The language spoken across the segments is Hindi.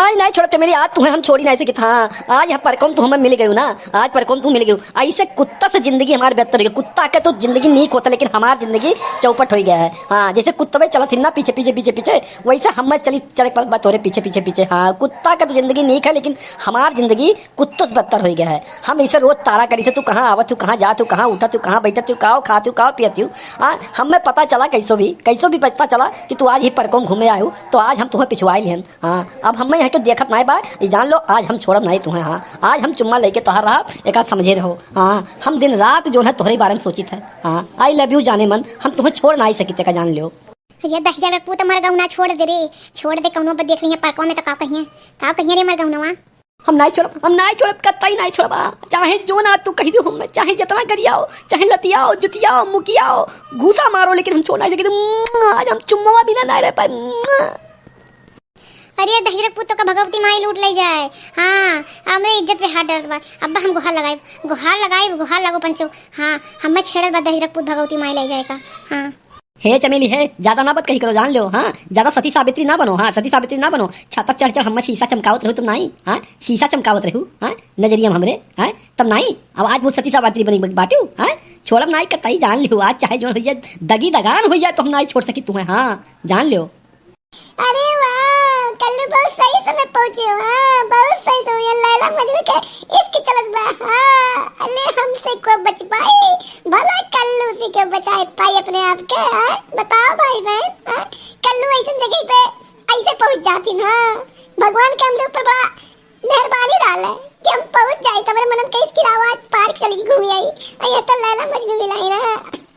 आज नहीं छोड़ते मेरी, आज तुम्हें हम छोड़ी नहीं सके। हाँ आज यहाँ परकोम तू हमें मिल गई ना, आज परकोम तू मिल गई। ऐसे कुत्ता से जिंदगी हमारी बेहतर हो गई। कुत्ता के तो जिंदगी नीक होता, लेकिन हमारी जिंदगी चौपट हो गया है। हाँ जैसे कुत्ता भाई चला थी ना पीछे पीछे पीछे पीछे, वैसे हम चली चले बात हो रहे पीछे पीछे पीछे। हाँ कुत्ता का तो जिंदगी नीक है, लेकिन हमारी जिंदगी कुत्तों से बदतर हो गया है। हम इसे रोज ताड़ा करी से, तू कहाँ आवत, तू कहाँ जा, तू कहाँ उठा, तू कहाँ बैठा, तू कहाँ खाती हूँ कहाँ पियती हूँ। हाँ हमें पता चला कैसो भी पता चला कि तू आज ही परकोम घूमे आए हो, तो आज हम तुम्हें पिछवाई लिहन। हाँ अब हमें यहाँ तो देखत नहीं बा, ये जान लो आज हम छोड़ब नहीं तुम्हें। हाँ आज हम चुम्मा लेके तोहर रहा एक आध समझे रहो। हाँ हम दिन रात जो है तोहरे बारे में सोची थे। हाँ आई लव यू जाने मन, हम तुम्हें छोड़ नहीं सकी थे का जान लियो। ये 10,000 पूत मर गऊ ना, छोड़ दे रे, छोड़ दे। कौनो पर देख लिया परकों में तो का कहिए रे मर गऊ ना। हम नहीं छोड़ब कतई नहीं छोड़बा। चाहे जो ना तू कही दो, हम चाहे जितना करियाओ, चाहे लतियाओ जुतियाओ मुकियाओ घूसा मारो, लेकिन हम छोड़ नहीं सके। आज हम चुम्मा बिना नहीं रह पाए। अरे 10,000 पुत का भगवती माई लूट ले जाए। हाँ हमरे इज्जत पे हाथ डालत बा। अब्बा हम गुहार लगो पंचो। हाँ हमें छेड़त बा 10,000 पुत भगवती माई ले जाए का। हाँ हे चमेली है, ज्यादा ना बत कही करो जान लो। हाँ ज्यादा सती सावित्री ना बनो। हाँ सती सावित्री ना बनो। छातक चढ़ चढ़ हमें शीशा चमकावत रहू तुम नहीं। हाँ शीशा चमकावत रहू। हाँ नजरिया में हमरे। हाँ तब नहीं, अब आज वो सती सावित्री बनी बाटू। हाँ छोड़ब नहीं कतई जान लियो। आज चाहे जो हो जाए दगी दगान हो जाए तो हम नहीं छोड़ सकी तुम्हें। हाँ जान लियो। अरे वाह कल्लू बहुत सही समय पहुंचे हो। हाँ बहुत सही तो ये लैला मजनू के इसकी चलत बा। हाँ अरे हमसे को बच पाए, भला कल्लू से क्यों बचाए पाई अपने आप के। हाँ बताओ भाई बहन। हाँ कल्लू ऐसी जगह पे ऐसे पहुंच जाती ना, भगवान के हमरे ऊपर बड़ा मेहरबानी डाल है कि हम पहुंच जाए। तब मनम के इसकी आवाज पार्क चली घूमी आई, ये तो लैला मजनू मिलाई ना।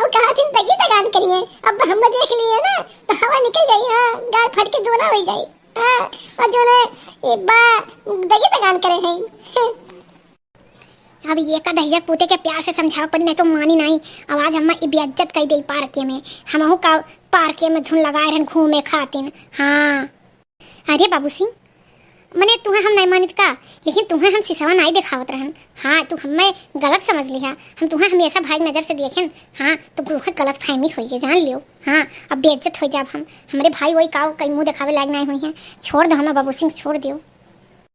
और कहा थी दगी दगान करिए, अब हम देख लिए ना तो हवा निकल गई। हाँ गाल फट के दोना हो जाए। हाँ और जो ने दगी दगान करे हैं। अब ये का 10,000 पूते के प्यार से समझाओ पर नहीं तो मानी नहीं। आवाज हम बेइज्जत कर दे पार्क में। हमहू का पार्क में धुन लगाए रहन घूमे खातिन। हाँ अरे बाबू सिंह मने तुम्हें हम नहीं मानित का, लेकिन तुम्हें हम सिसवा नहीं दिखावत रहन। हाँ तू हमें गलत समझ लिया। हम तुम्हें हमेशा भाई नजर से देखें। हाँ तो तुम्हें गलत फहमी हुई है जान लियो। हाँ अब बेइज्जत हो जाब हम। हमारे भाई वही काव कहीं मुंह दिखावे लायक नहीं हुई हैं। छोड़ दो हमें बाबू सिंह, छोड़ दियो।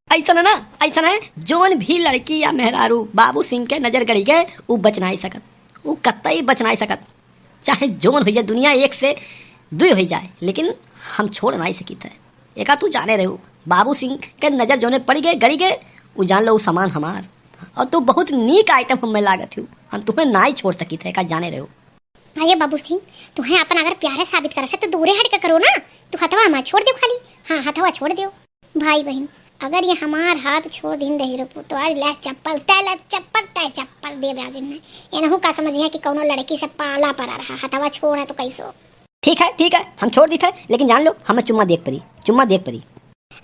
ऐसा ना ऐसा है जोन भी लड़की या मेहरारू बाबू सिंह के नजर गड़ी गए वो बच नहीं सकत, वो कतई बच नहीं सकत। चाहे जोन हो जाए दुनिया एक से दुई हो जाए, लेकिन हम छोड़ नहीं सकी थे। एका तू जाने रहे बाबू सिंह के नजर जोने पड़ी गए गड़ी गए, वो जान लो वो सामान हमार। और तू बहुत नीक आइटम हमें लागत हो, हम तुम्हें ना ही छोड़ सकी थे का जाने रहे। अरे बाबू सिंह तुम्हें अपन अगर प्यारे साबित कर तो दूरे हट के करो ना। तू हथवा हमारा छोड़ दो खाली। हाँ हथवा छोड़ दो। भाई बहन अगर ये हमार हाथ छोड़ दिन दही रुपो तो आज ले चप्पल तय दे ब्याजिन ने एनहु का समझिए कि कोनो लड़की से पाला पड़ा रहा। हथवा छोड़ा तो कैसो। ठीक है हम छोड़ दी थे, लेकिन जान लो हमें चुम्मा देख परी।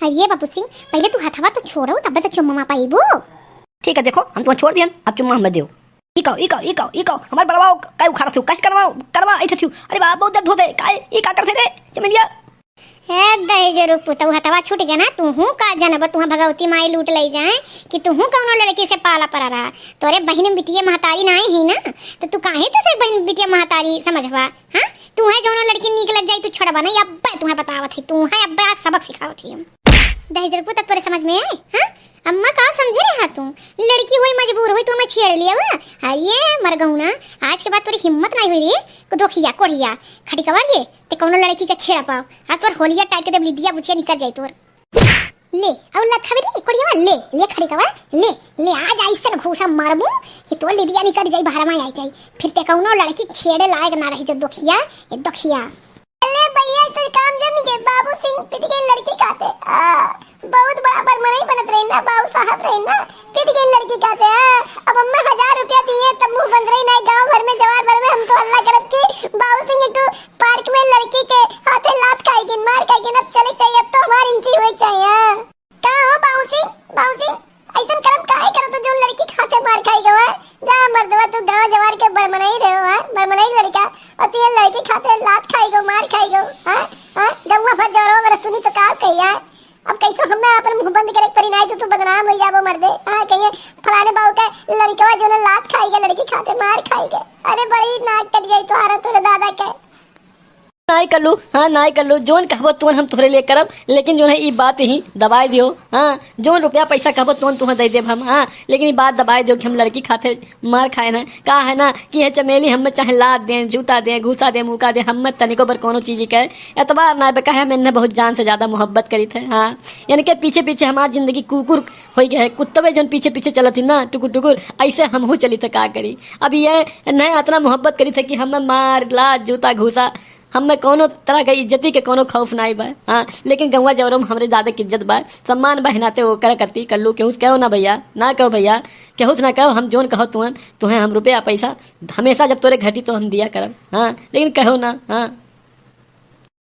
अरे बाबू सिंह पहले तू हथवा तो छोड़ो तब तो चुम्मा पाईबो। ठीक है देखो हम तुम्हें छोड़ दियन, अब चुम्मा हमें दो। इकाओ हमारे बड़वाओ काय उखाड़ा थू काय करवा ऐठा थू। अरे बाप बहुत दर्द होते काय ई का करथे रे चमेलिया। हे दहेज रूप तो हथवा छूट गया ना। तू का जनब तू भगवती माई लूट ले जाए कि तू कौनो लड़की से पाला पड़ा रहा। तोरे बहन बिटिया महतारी नहीं ही ना, तो तू काहे तो से बहन बिटिया महतारी समझवा। हाँ तू है जोनो लड़की निक लग जाई तू छोड़बा नहीं। अब्बा तुम्हें बतावत है, तू है अब्बा सबक सिखावत है। दहेज रूप तक तोरे समझ में आए। हाँ अम्मा का समझे रहा तू लड़की हुई मजबूर हुई तो मैं छेड़ लिया हुआ। ये मर गऊ ना, आज के बाद तोरी हिम्मत नहीं हुई रे को दोखिया कोड़िया खड़ी कवा ये ते कोनो लड़की के छेड़ा पाओ। आज तोर होलिया टाइट के दे लिदिया बुचिया निकल जाई तोर। ले और लत खावे रे कोड़िया ले खड़ी कवा ले आज ऐसे घूसा मारबू कि तोर लिदिया निकल जाई बाहर में आई जाई। फिर ते कोनो लड़की छेड़े लायक ना रही जो दोखिया ए दोखिया। अरे भैया तो काम जमी के बाबू सिंह पिट के लड़की काते बहुत बड़ा बरमनई बनत रहे ना। बाबू साहब रहे ना पिट के लड़की काते। अब अम्मा 1000 रुपया दिए तब मुंह बंद रही नहीं। गांव भर में जवार भर में हम तो अल्लाह करब की बाबू सिंह तो पार्क में लड़की के हाथे लात खाएगी मार खाएगी ना चले चाहिए। अब तो हमारी इंट्री हुई चाहिए। का हो बाबू सिंह ऐसा करम काहे करत जो लड़की खाते मार खाएगा। जा मर्दवा तू गांव जवार के बरमनई रहे हो। बरमनई लड़का और तू ये लड़की खाते लात खाएगो मार खाएगो। हां गौवा भर जरो अगर सुनी तो का कहिया। अब कैसे हमें अपन मुंह बंद करे परी नहीं तो तू बदनाम हो जाबो मर्दे। हां कहिए फलाने बाबू का लड़कवा जो ने लात खाएगा लड़की खाते मार खाएगा। अरे बड़ी नाक कट गई तो हारा तेरे दादा के। नाई कर लू, हाँ नाई कर लू, जोन कहबो तुन हम तोहरे लिए करब, लेकिन जो है ई बात ही दबाए दियो। हाँ जोन रुपया पैसा कहबो तुन तुम्हें दे देब हम। हाँ लेकिन ई बात दबाए दियो कि हम लड़की खातिर मार खाए ना। का है ना कि ये चमेली हम चाहे लाद दें, जूता दें, घूसा दें, मुका दें, हम तनिको बर कोनो चीज के एतबार ना बेका है। मैंने बहुत जान से ज्यादा मोहब्बत करी थे। हाँ यानी कि पीछे पीछे हमारी जिंदगी कुकुर हो गया है, कुत्तवे जो पीछे पीछे चलत थी ना टुकुर टुकुर, ऐसे हम हो चली थे। का करी अब ये नहीं इतना मोहब्बत करी थे कि हमें मार लाद जूता घूसा, हमें कोनो तरह के इज्जती के कोनो खौफ नहीं बा। हाँ लेकिन गंवा जवरों में हमरे ज्यादा इज्जत बा, सम्मान बा, हिनाते वो कर करती कर लू। केहूस कहो ना भैया, ना कहो भैया, केहूस ना कहो, हम जोन कहो तुम्हें हम रुपया पैसा हमेशा जब तोरे घटी तो हम दिया करब। हाँ लेकिन कहो ना। हाँ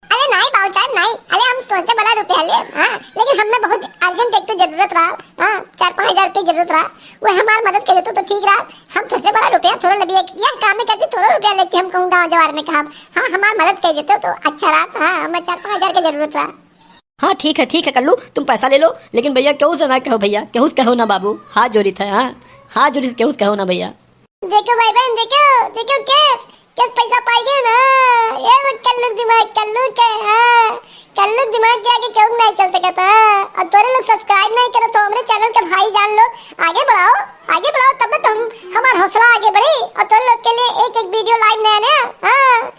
अरे नहीं बाबूजान नहीं, अरे हम तुमसे बड़ा रुपया ले। हाँ लेकिन हमें बहुत अर्जेंट एक तो जरूरत रहा। हाँ 4-5 हजार रुपये जरूरत रहा, वो हमारी मदद करे तो ठीक रहा। हम तुझसे बड़ा रुपया थोड़ा लगे यार, काम में करती थोड़ा रुपया लेके हम कहूँ गाँव जवार में कहा हाँ हमारी मदद कर देते तो अच्छा रहा। हाँ हमें 4-5 हजार की जरूरत रहा। हाँ ठीक है कल्लू, तुम पैसा ले लो, लेकिन भैया केहू से ना कहो भैया, केहू से कहो ना बाबू, हाथ जोड़ी था। हाँ हाथ जोड़ी केहू से कहो ना भैया। देखो भाई बहन, देखो देखो क्या पैसा पाएंगे ना, ये वो कल्लू दिमाग कल्लू के। हाँ कल्लू दिमाग के आगे क्यों नहीं चल सकता। और तोरे लोग सब्सक्राइब नहीं करे तो हमारे चैनल के भाई जान लोग आगे बढ़ाओ तब तो हम हमारा हौसला आगे बढ़े और तोरे लोग के लिए एक एक वीडियो लाइव नया नया। हाँ